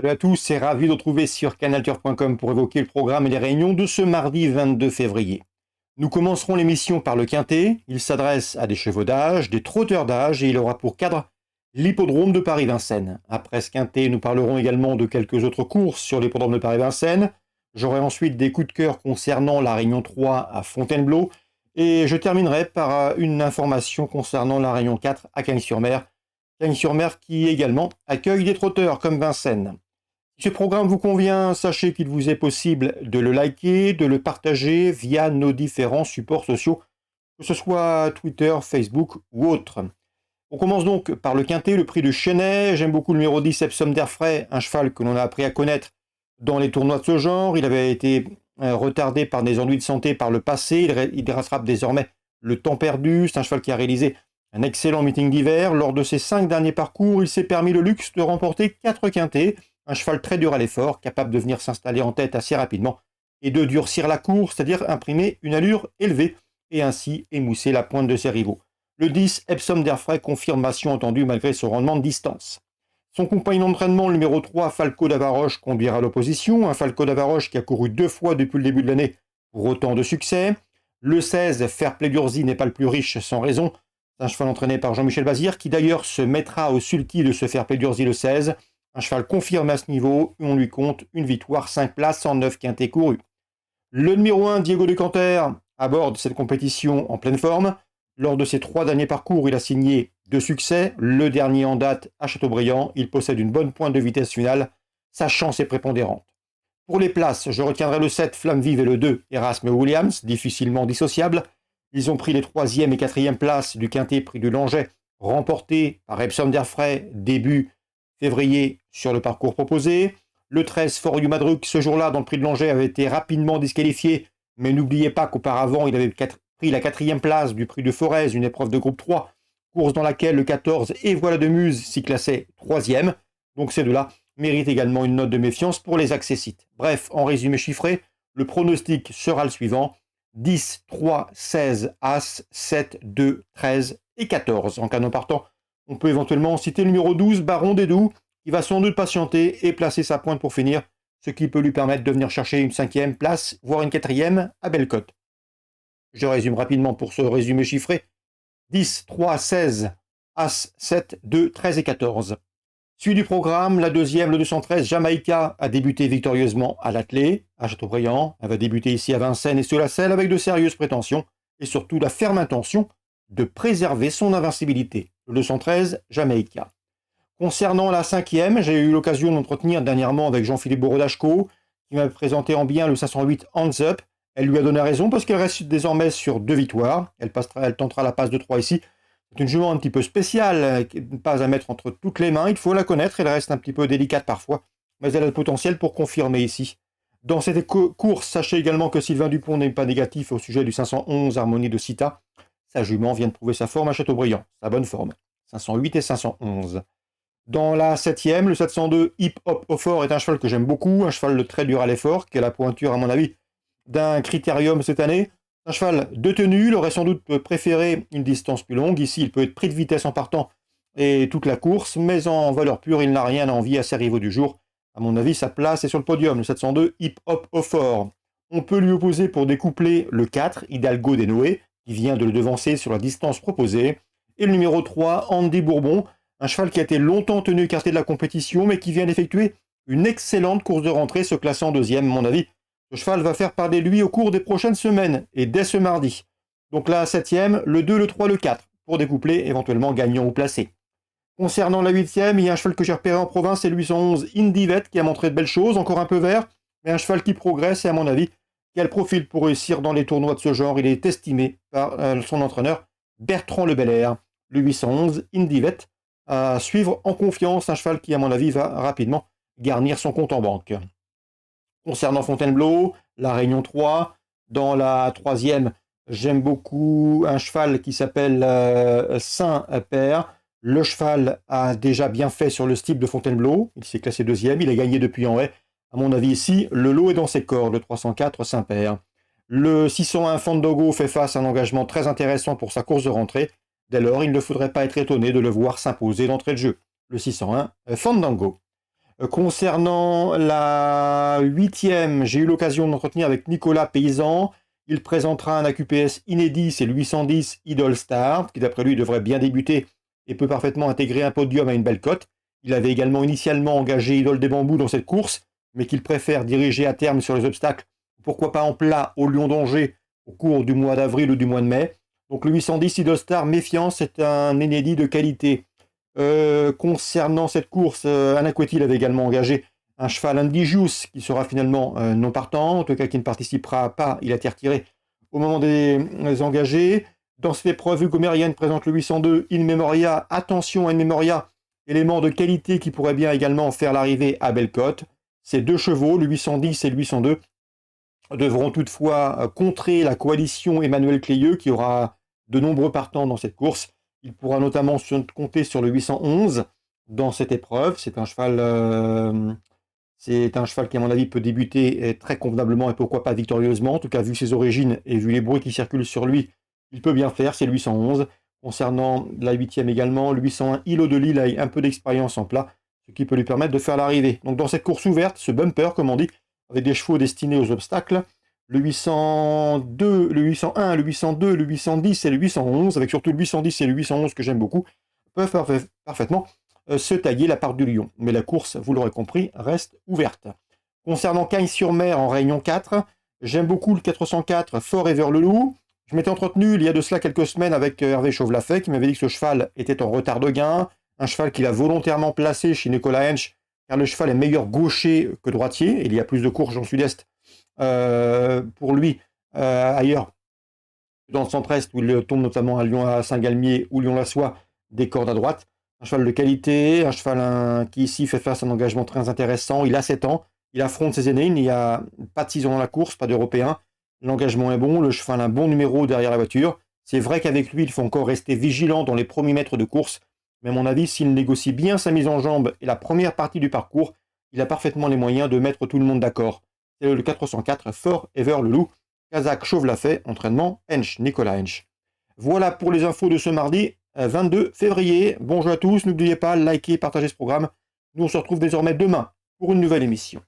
Salut à tous, c'est ravi de vous retrouver sur canalturf.com pour évoquer le programme et les réunions de ce mardi 22 février. Nous commencerons l'émission par le quintet. Il s'adresse à des chevaux d'âge, des trotteurs d'âge et il aura pour cadre l'hippodrome de Paris-Vincennes. Après ce quintet, nous parlerons également de quelques autres courses sur l'hippodrome de Paris-Vincennes. J'aurai ensuite des coups de cœur concernant la Réunion 3 à Fontainebleau et je terminerai par une information concernant la Réunion 4 à Cagnes-sur-Mer. Cagnes-sur-Mer qui également accueille des trotteurs comme Vincennes. Si ce programme vous convient, sachez qu'il vous est possible de le liker, de le partager via nos différents supports sociaux, que ce soit Twitter, Facebook ou autre. On commence donc par le quintet, le prix de Chennai. J'aime beaucoup le numéro 10, Epsom d'Airfray, un cheval que l'on a appris à connaître dans les tournois de ce genre. Il avait été retardé par des ennuis de santé par le passé. Il rattrape désormais le temps perdu. C'est un cheval qui a réalisé un excellent meeting d'hiver. Lors de ses 5 derniers parcours, il s'est permis le luxe de remporter 4 quintets. Un cheval très dur à l'effort, capable de venir s'installer en tête assez rapidement et de durcir la course, c'est-à-dire imprimer une allure élevée et ainsi émousser la pointe de ses rivaux. Le 10, Epsom d'Airfray, confirmation entendue malgré son rendement de distance. Son compagnon d'entraînement, le numéro 3, Falco d'Avaroche, conduira l'opposition. Un Falco d'Avaroche qui a couru 2 fois depuis le début de l'année pour autant de succès. Le 16, Fairplay d'Urzy, n'est pas le plus riche sans raison. C'est un cheval entraîné par Jean-Michel Bazir qui d'ailleurs se mettra au sulky de ce Fairplay d'Urzy le 16. Un cheval confirmé à ce niveau, on lui compte une victoire, 5 places en 9 quintets courus. Le numéro 1, Diego de Canter, aborde cette compétition en pleine forme. Lors de ses 3 derniers parcours, il a signé 2 succès. Le dernier en date à Châteaubriand, il possède une bonne pointe de vitesse finale. Sa chance est prépondérante. Pour les places, je retiendrai le 7, Flamme Vive et le 2, Erasme Williams, difficilement dissociables. Ils ont pris les 3e et 4e places du quintet prix du Langeais, remporté par Epsom d'Airfray début février sur le parcours proposé. Le 13, For You Madruc, ce jour-là, dans le prix de Langeais, avait été rapidement disqualifié, mais n'oubliez pas qu'auparavant, il avait pris la 4e place du prix de Forez, une épreuve de groupe 3, course dans laquelle le 14 et Voilà de Muse s'y classait 3e. Donc ces deux-là méritent également une note de méfiance pour les accessites. Bref, en résumé chiffré, le pronostic sera le suivant: 10, 3, 16, As, 7, 2, 13 et 14. En canon partant, on peut éventuellement citer le numéro 12, Baron des Doux, qui va sans doute patienter et placer sa pointe pour finir, ce qui peut lui permettre de venir chercher une 5e place, voire une 4e à belle cote. Je résume rapidement pour ce résumé chiffré: 10, 3, 16, As, 7, 2, 13 et 14. Suite du programme, la deuxième, le 213, Jamaïca, a débuté victorieusement à l'attelé, à Châteaubriand. Elle va débuter ici à Vincennes et sur la selle avec de sérieuses prétentions et surtout la ferme intention de préserver son invincibilité. Le 213, Jamaïca. Concernant la 5e, j'ai eu l'occasion d'entretenir dernièrement avec Jean-Philippe Borodachko, qui m'a présenté en bien le 508 Hands Up. Elle lui a donné raison parce qu'elle reste désormais sur 2 victoires. Elle tentera la passe de 3 ici. C'est une jument un petit peu spéciale, pas à mettre entre toutes les mains. Il faut la connaître, elle reste un petit peu délicate parfois, mais elle a le potentiel pour confirmer ici. Dans cette course, sachez également que Sylvain Dupont n'est pas négatif au sujet du 511 Harmonie de Cita. Sa jument vient de prouver sa forme à Châteaubriand, sa bonne forme. 508 et 511. Dans la 7e, le 702 Hip Hop au fort est un cheval que j'aime beaucoup, un cheval de très dur à l'effort, qui a la pointure, à mon avis, d'un critérium cette année. Un cheval de tenue, il aurait sans doute préféré une distance plus longue. Ici, il peut être pris de vitesse en partant et toute la course, mais en valeur pure, il n'a rien à envier à ses rivaux du jour. À mon avis, sa place est sur le podium, le 702 Hip Hop au fort. On peut lui opposer pour découpler le 4, Hidalgo des Noé, qui vient de le devancer sur la distance proposée, et le numéro 3, Andy Bourbon, un cheval qui a été longtemps tenu écarté de la compétition, mais qui vient d'effectuer une excellente course de rentrée, se classant 2e, à mon avis. Ce cheval va faire parler de lui au cours des prochaines semaines, et dès ce mardi. Donc la 7e, le 2, le 3, le 4, pour découpler, éventuellement gagnant ou placé. Concernant la 8e, il y a un cheval que j'ai repéré en province, c'est le 811 Indivet, qui a montré de belles choses, encore un peu vert, mais un cheval qui progresse, et à mon avis, qui a le profil pour réussir dans les tournois de ce genre. Il est estimé par son entraîneur, Bertrand Le Belair. Le 811 Indivet, à suivre en confiance, un cheval qui, à mon avis, va rapidement garnir son compte en banque. Concernant Fontainebleau, la Réunion 3, dans la 3e, j'aime beaucoup un cheval qui s'appelle Saint-Père. Le cheval a déjà bien fait sur le steeple de Fontainebleau, il s'est classé 2e, il a gagné depuis en haie. À mon avis ici, le lot est dans ses cordes, le 304 Saint-Père. Le 601 Fandango fait face à un engagement très intéressant pour sa course de rentrée. Dès lors, il ne faudrait pas être étonné de le voir s'imposer d'entrée de jeu. Le 601 Fandango. Concernant la 8e, j'ai eu l'occasion d'entretenir avec Nicolas Paysan. Il présentera un AQPS inédit, c'est le 810 Idol Star, qui d'après lui devrait bien débuter et peut parfaitement intégrer un podium à une belle cote. Il avait également initialement engagé Idol des Bambous dans cette course, mais qu'il préfère diriger à terme sur les obstacles, pourquoi pas en plat au Lion d'Angers au cours du mois d'avril ou du mois de mai. Donc le 810 Idol Star, méfiance, c'est un inédit de qualité. Concernant cette course, Alain Couetil avait également engagé un cheval Indigius qui sera finalement non partant, en tout cas qui ne participera pas, il a été retiré au moment des engagés. Dans cette épreuve, Hugo Mérienne présente le 802 In Memoria. Attention à In Memoria, élément de qualité qui pourrait bien également faire l'arrivée à Bellecote. Ces deux chevaux, le 810 et le 802, devront toutefois contrer la coalition Emmanuel Cléieux qui aura de nombreux partants dans cette course. Il pourra notamment compter sur le 811 dans cette épreuve. C'est un cheval qui, à mon avis, peut débuter très convenablement et pourquoi pas victorieusement. En tout cas, vu ses origines et vu les bruits qui circulent sur lui, il peut bien faire. C'est le 811. Concernant la 8e également, le 801 Îlot de Lille a un peu d'expérience en plat, ce qui peut lui permettre de faire l'arrivée. Donc dans cette course ouverte, ce bumper, comme on dit, avec des chevaux destinés aux obstacles, le 802, le 801, le 802, le 810 et le 811, avec surtout le 810 et le 811 que j'aime beaucoup, peuvent parfaitement se tailler la part du lion. Mais la course, vous l'aurez compris, reste ouverte. Concernant Cagnes-sur-Mer en Réunion 4, j'aime beaucoup le 404 Fort Ever-le-Loup. Je m'étais entretenu il y a de cela quelques semaines avec Hervé Chauvelafay qui m'avait dit que ce cheval était en retard de gain, un cheval qu'il a volontairement placé chez Nicolas Hensch, car le cheval est meilleur gaucher que droitier, et il y a plus de courses en sud-est pour lui ailleurs dans le centre-est où il tombe notamment à Lyon à Saint-Galmier ou Lyon-la-Soie des cordes à droite. Un cheval de qualité, un cheval qui ici fait face à un engagement très intéressant. Il a 7 ans, il affronte ses aînés, il n'y a pas de 6 ans dans la course, pas d'Européens. L'engagement est bon, le cheval a un bon numéro derrière la voiture. C'est vrai qu'avec lui, il faut encore rester vigilant dans les premiers mètres de course, mais à mon avis, s'il négocie bien sa mise en jambe et la première partie du parcours, il a parfaitement les moyens de mettre tout le monde d'accord. C'est le 404 Fort Ever-le-Loup. Kazakh Chauvelafay, entraînement Hensch, Nicolas Hensch. Voilà pour les infos de ce mardi 22 février. Bonjour à tous, n'oubliez pas, likez, partagez ce programme. Nous on se retrouve désormais demain pour une nouvelle émission.